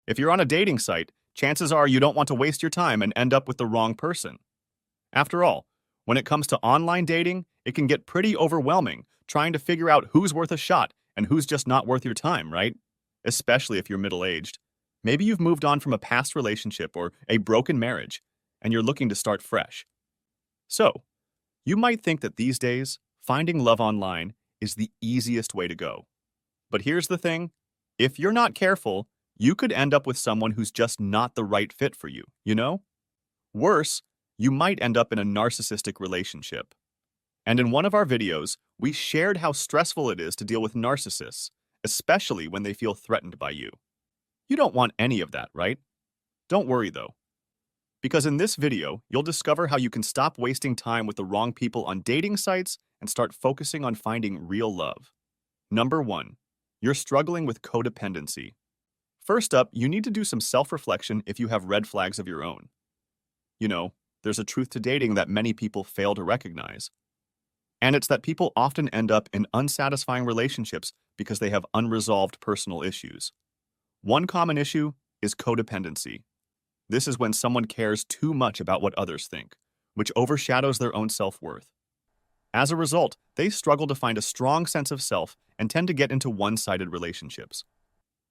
If you're on a dating site, chances are you don't want to waste your time and end up with the wrong person. After all, when it comes to online dating, it can get pretty overwhelming trying to figure out who's worth a shot and who's just not worth your time, right? Especially if you're middle-aged. Maybe you've moved on from a past relationship or a broken marriage, and you're looking to start fresh. So, you might think that these days, finding love online is the easiest way to go. But here's the thing, if you're not careful, you could end up with someone who's just not the right fit for you, you know? Worse, you might end up in a narcissistic relationship. And in one of our videos, we shared how stressful it is to deal with narcissists, especially when they feel threatened by you. You don't want any of that, right? Don't worry though, because in this video, you'll discover how you can stop wasting time with the wrong people on dating sites and start focusing on finding real love. Number 1. You're struggling with codependency. First up, you need to do some self-reflection if you have red flags of your own. You know, there's a truth to dating that many people fail to recognize. And it's that people often end up in unsatisfying relationships because they have unresolved personal issues. One common issue is codependency. This is when someone cares too much about what others think, which overshadows their own self-worth. As a result, they struggle to find a strong sense of self and tend to get into one-sided relationships.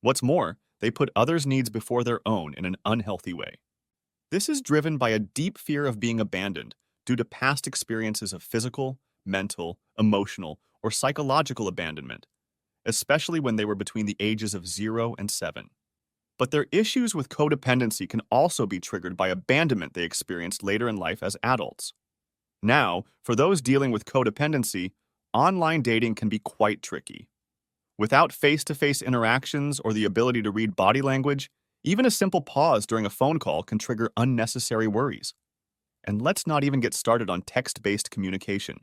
What's more, they put others' needs before their own in an unhealthy way. This is driven by a deep fear of being abandoned due to past experiences of physical, mental, emotional, or psychological abandonment, especially when they were between the ages of 0 and 7. But their issues with codependency can also be triggered by abandonment they experienced later in life as adults. Now, for those dealing with codependency, online dating can be quite tricky. Without face-to-face interactions or the ability to read body language, even a simple pause during a phone call can trigger unnecessary worries. And let's not even get started on text-based communication.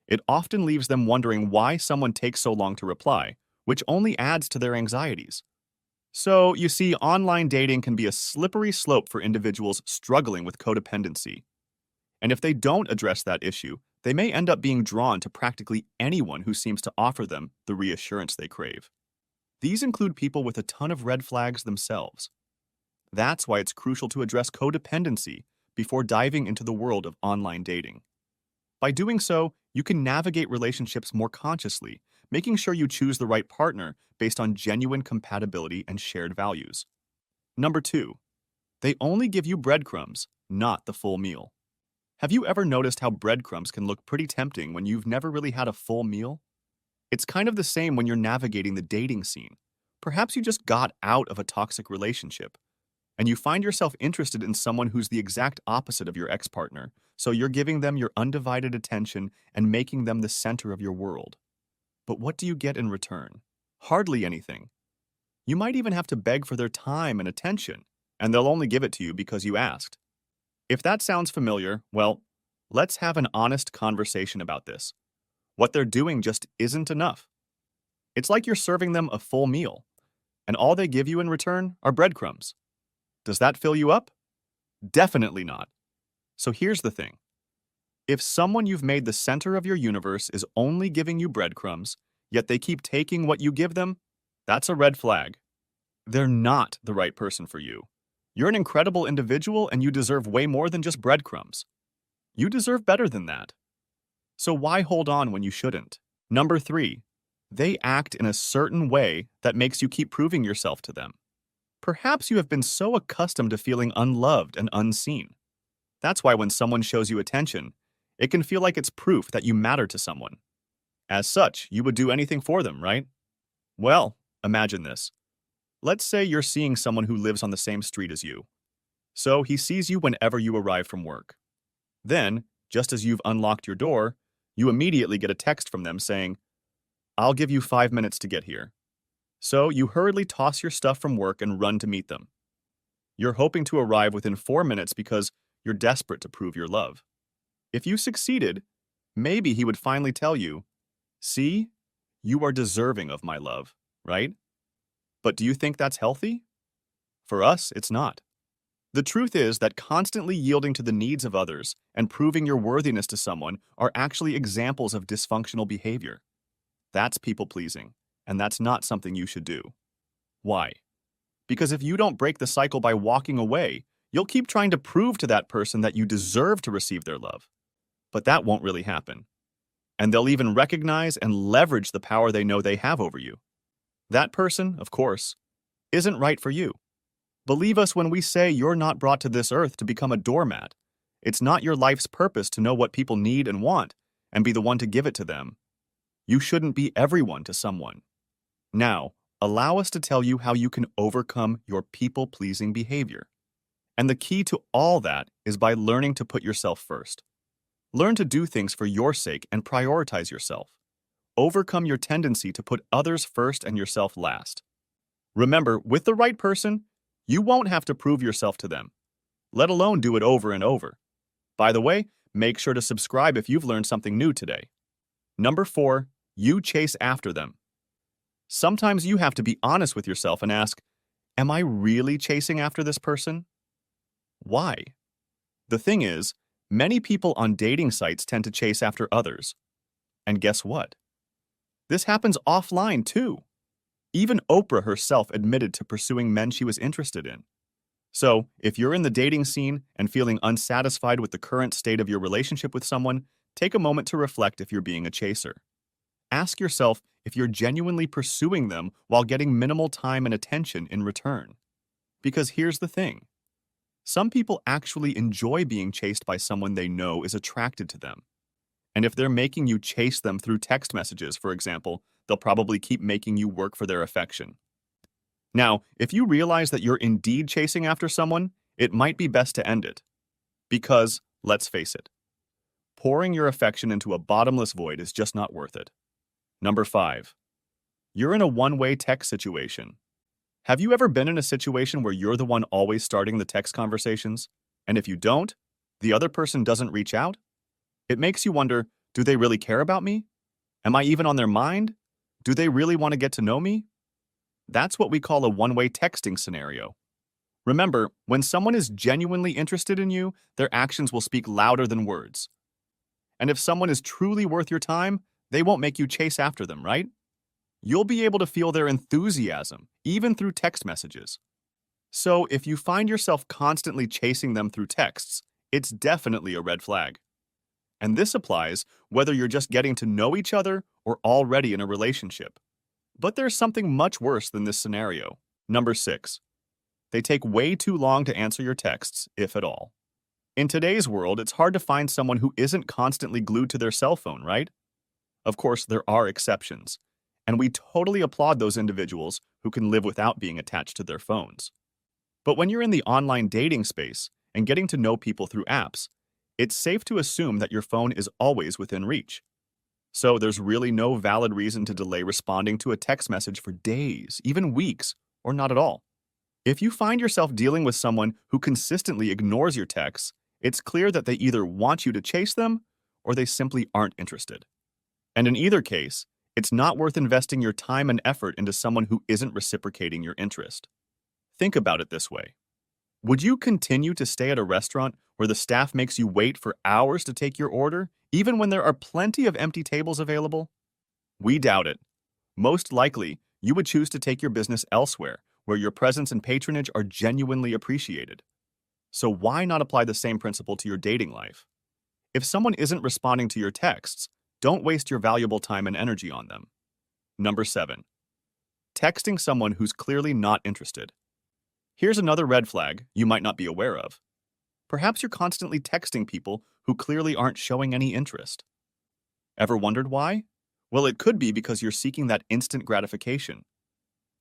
It often leaves them wondering why someone takes so long to reply, which only adds to their anxieties. So, you see, online dating can be a slippery slope for individuals struggling with codependency. And if they don't address that issue, they may end up being drawn to practically anyone who seems to offer them the reassurance they crave. These include people with a ton of red flags themselves. That's why it's crucial to address codependency before diving into the world of online dating. By doing so, you can navigate relationships more consciously, making sure you choose the right partner based on genuine compatibility and shared values. Number 2. They only give you breadcrumbs, not the full meal. Have you ever noticed how breadcrumbs can look pretty tempting when you've never really had a full meal? It's kind of the same when you're navigating the dating scene. Perhaps you just got out of a toxic relationship, and you find yourself interested in someone who's the exact opposite of your ex-partner, so you're giving them your undivided attention and making them the center of your world. But what do you get in return? Hardly anything. You might even have to beg for their time and attention, and they'll only give it to you because you asked. If that sounds familiar, well, let's have an honest conversation about this. What they're doing just isn't enough. It's like you're serving them a full meal, and all they give you in return are breadcrumbs. Does that fill you up? Definitely not. So here's the thing. If someone you've made the center of your universe is only giving you breadcrumbs, yet they keep taking what you give them, that's a red flag. They're not the right person for you. You're an incredible individual and you deserve way more than just breadcrumbs. You deserve better than that. So why hold on when you shouldn't? Number 3. They act in a certain way that makes you keep proving yourself to them. Perhaps you have been so accustomed to feeling unloved and unseen. That's why when someone shows you attention, it can feel like it's proof that you matter to someone. As such, you would do anything for them, right? Well, imagine this. Let's say you're seeing someone who lives on the same street as you. So he sees you whenever you arrive from work. Then, just as you've unlocked your door, you immediately get a text from them saying, "I'll give you 5 minutes to get here." So you hurriedly toss your stuff from work and run to meet them. You're hoping to arrive within 4 minutes because you're desperate to prove your love. If you succeeded, maybe he would finally tell you, "See, you are deserving of my love," right? But do you think that's healthy? For us, it's not. The truth is that constantly yielding to the needs of others and proving your worthiness to someone are actually examples of dysfunctional behavior. That's people-pleasing, and that's not something you should do. Why? Because if you don't break the cycle by walking away, you'll keep trying to prove to that person that you deserve to receive their love. But that won't really happen. And they'll even recognize and leverage the power they know they have over you. That person, of course, isn't right for you. Believe us when we say you're not brought to this earth to become a doormat. It's not your life's purpose to know what people need and want and be the one to give it to them. You shouldn't be everyone to someone. Now, allow us to tell you how you can overcome your people-pleasing behavior. And the key to all that is by learning to put yourself first. Learn to do things for your sake and prioritize yourself. Overcome your tendency to put others first and yourself last. Remember, with the right person, you won't have to prove yourself to them, let alone do it over and over. By the way, make sure to subscribe if you've learned something new today. Number 4, you chase after them. Sometimes you have to be honest with yourself and ask, am I really chasing after this person? Why? The thing is, many people on dating sites tend to chase after others. And guess what? This happens offline too. Even Oprah herself admitted to pursuing men she was interested in. So, if you're in the dating scene and feeling unsatisfied with the current state of your relationship with someone, take a moment to reflect if you're being a chaser. Ask yourself if you're genuinely pursuing them while getting minimal time and attention in return. Because here's the thing. Some people actually enjoy being chased by someone they know is attracted to them. And if they're making you chase them through text messages, for example, they'll probably keep making you work for their affection. Now, if you realize that you're indeed chasing after someone, it might be best to end it. Because, let's face it, pouring your affection into a bottomless void is just not worth it. Number 5, you're in a one-way text situation. Have you ever been in a situation where you're the one always starting the text conversations? And if you don't, the other person doesn't reach out? It makes you wonder, do they really care about me? Am I even on their mind? Do they really want to get to know me? That's what we call a one-way texting scenario. Remember, when someone is genuinely interested in you, their actions will speak louder than words. And if someone is truly worth your time, they won't make you chase after them, right? You'll be able to feel their enthusiasm, even through text messages. So if you find yourself constantly chasing them through texts, it's definitely a red flag. And this applies whether you're just getting to know each other or already in a relationship. But there's something much worse than this scenario. Number 6, they take way too long to answer your texts, if at all. In today's world, it's hard to find someone who isn't constantly glued to their cell phone, right? Of course, there are exceptions, and we totally applaud those individuals who can live without being attached to their phones. But when you're in the online dating space and getting to know people through apps, it's safe to assume that your phone is always within reach. So there's really no valid reason to delay responding to a text message for days, even weeks, or not at all. If you find yourself dealing with someone who consistently ignores your texts, it's clear that they either want you to chase them or they simply aren't interested. And in either case, it's not worth investing your time and effort into someone who isn't reciprocating your interest. Think about it this way. Would you continue to stay at a restaurant where the staff makes you wait for hours to take your order, even when there are plenty of empty tables available? We doubt it. Most likely, you would choose to take your business elsewhere, where your presence and patronage are genuinely appreciated. So why not apply the same principle to your dating life? If someone isn't responding to your texts, don't waste your valuable time and energy on them. Number 7, texting someone who's clearly not interested. Here's another red flag you might not be aware of. Perhaps you're constantly texting people who clearly aren't showing any interest. Ever wondered why? Well, it could be because you're seeking that instant gratification.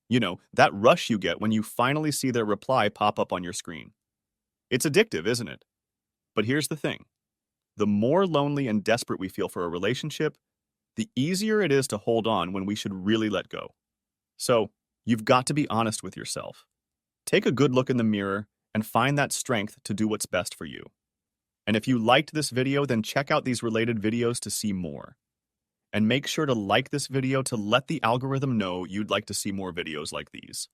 You know, that rush you get when you finally see their reply pop up on your screen. It's addictive, isn't it? But here's the thing. The more lonely and desperate we feel for a relationship, the easier it is to hold on when we should really let go. So, you've got to be honest with yourself. Take a good look in the mirror and find that strength to do what's best for you. And if you liked this video, then check out these related videos to see more. And make sure to like this video to let the algorithm know you'd like to see more videos like these.